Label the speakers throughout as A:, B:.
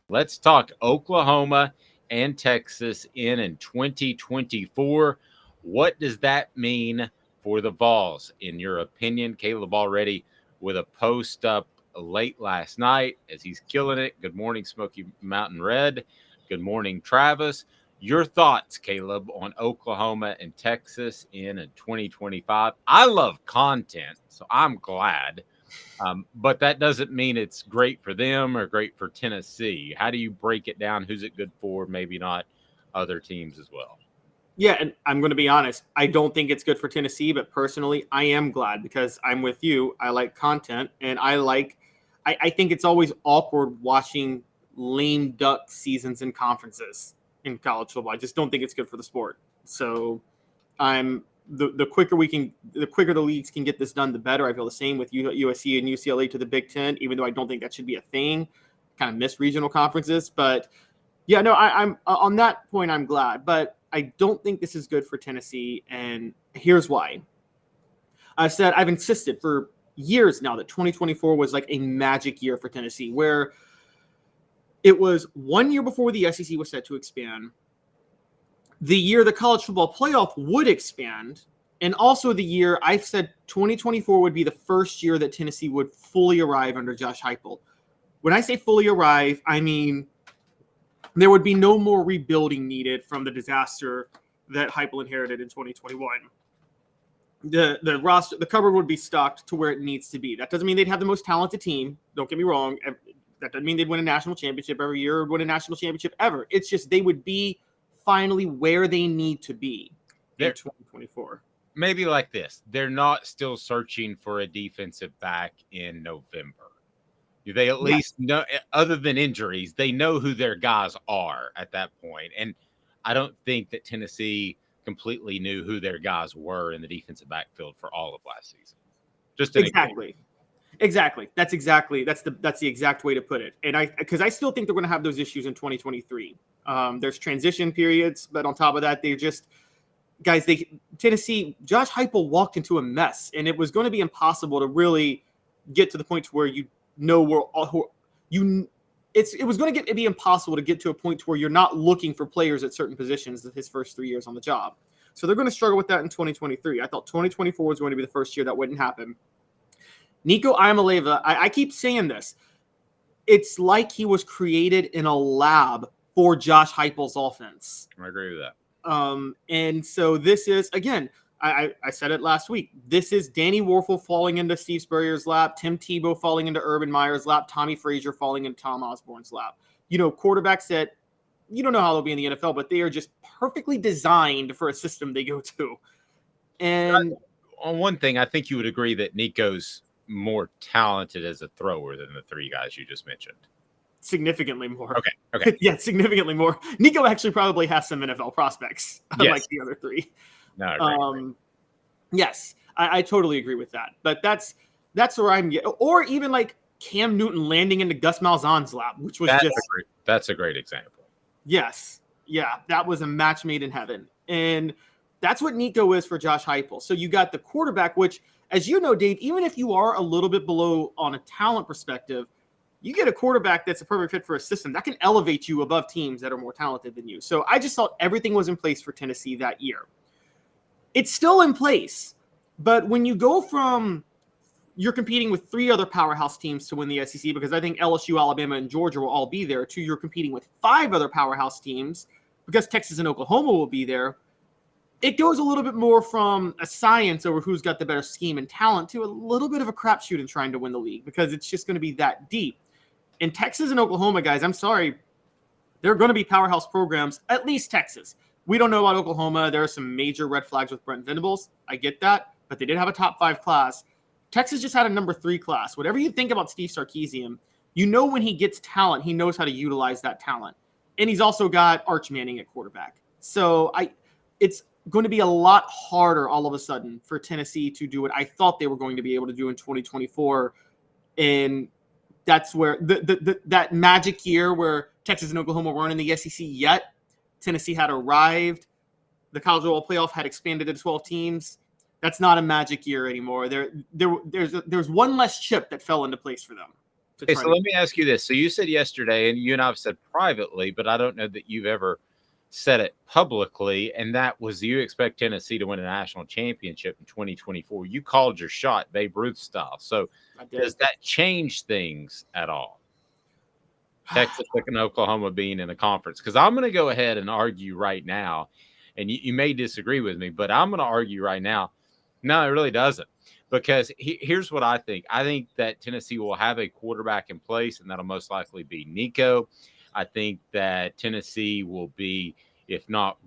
A: Let's talk Oklahoma and Texas in 2024. What does that mean for the Vols, in your opinion? Caleb already with a post up late last night as he's killing it. Good morning, Smoky Mountain Red. Good morning, Travis. Your thoughts, Caleb, on Oklahoma and Texas in 2025? I love content, so I'm glad. But that doesn't mean it's great for them or great for Tennessee. How do you break it down? Who's it good for? Maybe not other teams as well.
B: Yeah, and I'm going to be honest. I don't think it's good for Tennessee, but personally, I am glad because I'm with you. I like content, and I think it's always awkward watching lame duck seasons and conferences in college football. I just don't think it's good for the sport. So I'm the quicker the leagues can get this done, the better. I feel the same with USC and UCLA to the Big Ten, even though I don't think that should be a thing. Kind of miss regional conferences, but yeah, no, I'm on that point. I'm glad, but I don't think this is good for Tennessee, and here's why. I've insisted for years now that 2024 was like a magic year for Tennessee, where it was 1 year before the SEC was set to expand, the year the college football playoff would expand, and also the year I've said 2024 would be the first year that Tennessee would fully arrive under Josh Heupel. When I say fully arrive, I mean there would be no more rebuilding needed from the disaster that Heupel inherited in 2021. The roster, the cupboard would be stocked to where it needs to be. That doesn't mean they'd have the most talented team. Don't get me wrong. That doesn't mean they'd win a national championship every year or win a national championship ever. It's just they would be finally where they need to be in 2024.
A: Maybe like this. They're not still searching for a defensive back in November. They at least know, other than injuries, they know who their guys are at that point. And I don't think that Tennessee completely knew who their guys were in the defensive backfield for all of last season. Just
B: exactly. That's the exact way to put it. And because I still think they're going to have those issues in 2023. There's transition periods, but on top of that, Tennessee, Josh Heupel walked into a mess, and it was going to be impossible to really get to the point to where it was going to be impossible to get to a point to where you're not looking for players at certain positions his first 3 years on the job. So they're going to struggle with that in 2023. I thought 2024 was going to be the first year that wouldn't happen. Nico Iamaleava, I keep saying this. It's like he was created in a lab for Josh Heupel's offense.
A: I agree with that.
B: And so this is, again, I said it last week. This is Danny Warfel falling into Steve Spurrier's lap, Tim Tebow falling into Urban Meyer's lap, Tommy Frazier falling into Tom Osborne's lap. Quarterbacks that you don't know how they'll be in the NFL, but they are just perfectly designed for a system they go to. And
A: on one thing, I think you would agree that Nico's more talented as a thrower than the three guys you just mentioned.
B: Significantly more.
A: Okay.
B: Yeah, significantly more. Nico actually probably has some NFL prospects, unlike the other three.
A: No, right.
B: Yes, I totally agree with that. But that's where I'm getting. Or even like Cam Newton landing into Gus Malzahn's lap, which was
A: that's a great example.
B: Yes. Yeah, that was a match made in heaven. And that's what Nico is for Josh Heupel. So you got the quarterback, which, as you know, Dave, even if you are a little bit below on a talent perspective, you get a quarterback that's a perfect fit for a system that can elevate you above teams that are more talented than you. So I just thought everything was in place for Tennessee that year. It's still in place, but when you go from you're competing with three other powerhouse teams to win the SEC, because I think LSU, Alabama, and Georgia will all be there, to you're competing with five other powerhouse teams because Texas and Oklahoma will be there. It goes a little bit more from a science over who's got the better scheme and talent to a little bit of a crapshoot in trying to win the league because it's just going to be that deep. In Texas and Oklahoma, guys, I'm sorry, they're going to be powerhouse programs, at least Texas. We don't know about Oklahoma. There are some major red flags with Brent Venables. I get that, but they did have a top 5 class. Texas just had a number 3 class. Whatever you think about Steve Sarkisian, you know when he gets talent, he knows how to utilize that talent. And he's also got Arch Manning at quarterback. So it's going to be a lot harder all of a sudden for Tennessee to do what I thought they were going to be able to do in 2024. And that's where that magic year where Texas and Oklahoma weren't in the SEC yet, Tennessee had arrived. The college football playoff had expanded to 12 teams. That's not a magic year anymore. There's one less chip that fell into place for them.
A: Okay, so let me ask you this. So you said yesterday, and you and I've said privately, but I don't know that you've ever said it publicly, and that was you expect Tennessee to win a national championship in 2024. You called your shot, Babe Ruth style. So does that change things at all? Texas and Oklahoma being in the conference? Because I'm going to go ahead and argue right now, and you may disagree with me, but I'm going to argue right now, no, it really doesn't. Because here's what I think. I think that Tennessee will have a quarterback in place, and that'll most likely be Nico. I think that Tennessee will be, if not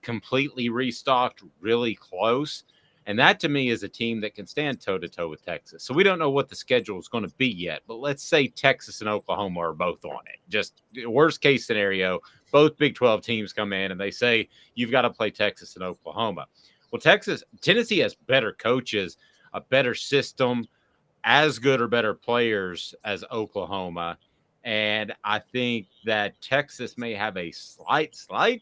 A: completely restocked, really close. And that, to me, is a team that can stand toe-to-toe with Texas. So we don't know what the schedule is going to be yet. But let's say Texas and Oklahoma are both on it. Just worst-case scenario, both Big 12 teams come in and they say, you've got to play Texas and Oklahoma. Well, Tennessee has better coaches, a better system, as good or better players as Oklahoma. And I think that Texas may have a slight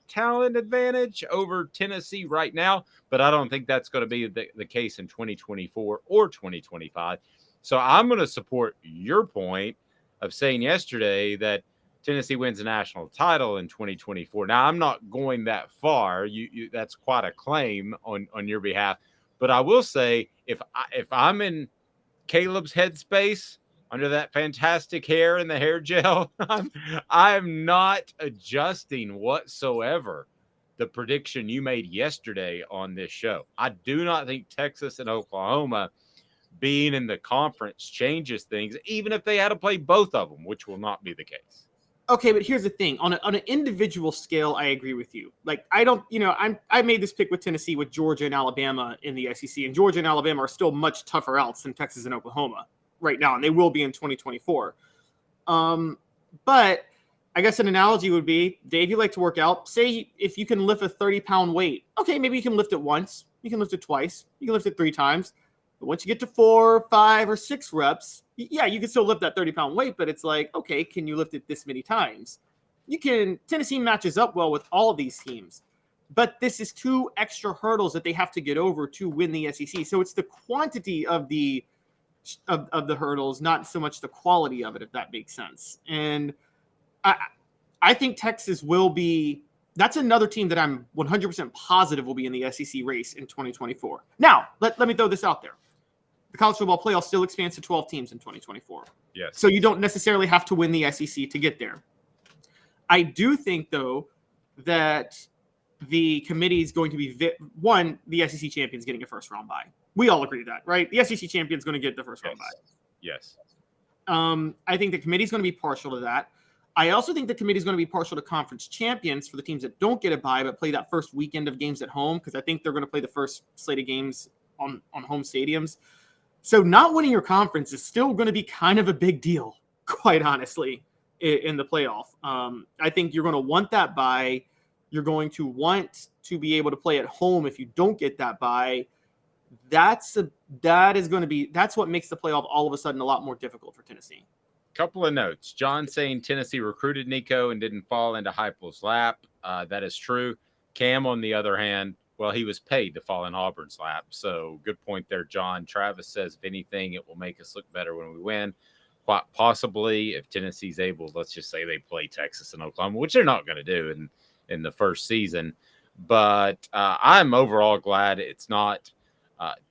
A: talent advantage over Tennessee right now, but I don't think that's going to be the case in 2024 or 2025. So I'm going to support your point of saying yesterday that Tennessee wins a national title in 2024. Now, I'm not going that far. That's quite a claim on your behalf. But I will say, if I'm in Caleb's headspace under that fantastic hair and the hair gel, I'm not adjusting whatsoever the prediction you made yesterday on this show. I do not think Texas and Oklahoma being in the conference changes things, even if they had to play both of them, which will not be the case.
B: Okay, but here's the thing. On an individual scale, I agree with you. Like, I made this pick with Tennessee with Georgia and Alabama in the SEC, and Georgia and Alabama are still much tougher outs than Texas and Oklahoma right now, and they will be in 2024. But I guess an analogy would be, Dave, you like to work out. Say if you can lift a 30-pound weight. Okay, maybe you can lift it once. You can lift it twice. You can lift it 3 times. But once you get to 4, 5, or 6 reps, yeah, you can still lift that 30-pound weight, but it's like, okay, can you lift it this many times? Tennessee matches up well with all of these teams, but this is 2 extra hurdles that they have to get over to win the SEC. So it's the quantity of the hurdles, not so much the quality of it, if that makes sense. And I think Texas will be, that's another team that I'm 100% positive will be in the SEC race in 2024. Now, let me throw this out there. The college football playoff still expands to 12 teams in 2024.
A: Yes.
B: So you don't necessarily have to win the SEC to get there. I do think, though, that the committee is going to be, the SEC champion is getting a first-round bye. We all agree that, right? The SEC champion is going to get the first-round bye.
A: Yes.
B: I think the committee is going to be partial to that. I also think the committee is going to be partial to conference champions for the teams that don't get a bye but play that first weekend of games at home, because I think they're going to play the first slate of games on home stadiums. So not winning your conference is still going to be kind of a big deal, quite honestly, in the playoff. I think you're going to want that bye. You're going to want to be able to play at home if you don't get that bye. That's what makes the playoff all of a sudden a lot more difficult for Tennessee.
A: Couple of notes. John saying Tennessee recruited Nico and didn't fall into Heupel's lap. That is true. Cam, on the other hand, well, he was paid to fall in Auburn's lap. So good point there, John. Travis says, if anything, it will make us look better when we win. Quite possibly, if Tennessee's able, let's just say they play Texas and Oklahoma, which they're not going to do in the first season. But I'm overall glad it's not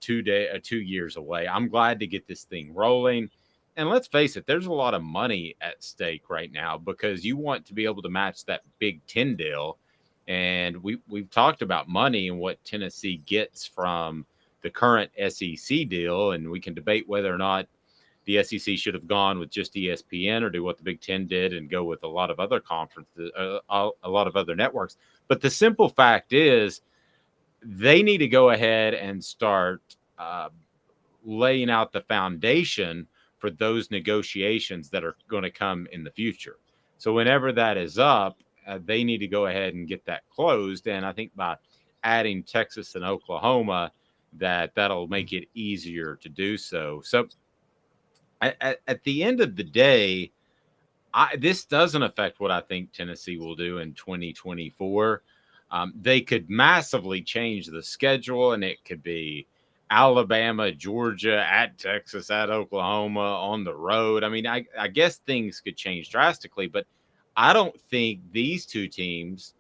A: 2 years away. I'm glad to get this thing rolling. And let's face it, there's a lot of money at stake right now because you want to be able to match that Big Ten deal. And we've talked about money and what Tennessee gets from the current SEC deal. And we can debate whether or not the SEC should have gone with just ESPN or do what the Big Ten did and go with a lot of other conferences, a lot of other networks. But the simple fact is they need to go ahead and start laying out the foundation for those negotiations that are going to come in the future. So whenever that is up, they need to go ahead and get that closed. And I think by adding Texas and Oklahoma, that'll make it easier to do so. So at the end of the day, this doesn't affect what I think Tennessee will do in 2024. They could massively change the schedule, and it could be Alabama, Georgia, at Texas, at Oklahoma, on the road. I mean, I guess things could change drastically, but I don't think these two teams,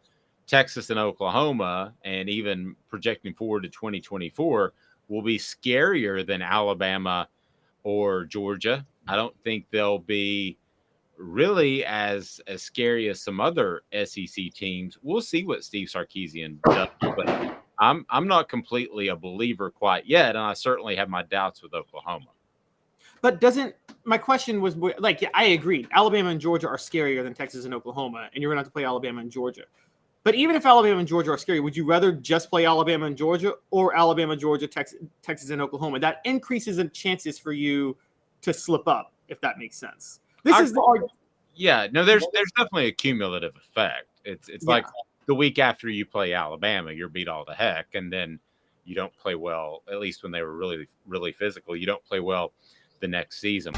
A: Texas and Oklahoma, and even projecting forward to 2024, will be scarier than Alabama or Georgia. I don't think they'll be really as scary as some other SEC teams. We'll see what Steve Sarkisian does, but I'm not completely a believer quite yet, and I certainly have my doubts with Oklahoma.
B: But my question was like, yeah, I agreed. Alabama and Georgia are scarier than Texas and Oklahoma, and you're gonna have to play Alabama and Georgia. But even if Alabama and Georgia are scary, would you rather just play Alabama and Georgia or Alabama, Georgia, Texas, and Oklahoma? That increases the chances for you to slip up, if that makes sense.
A: Yeah, no, there's definitely a cumulative effect. It's like the week after you play Alabama, you're beat all to heck, and then you don't play well, at least when they were really, really physical. You don't play well the next season.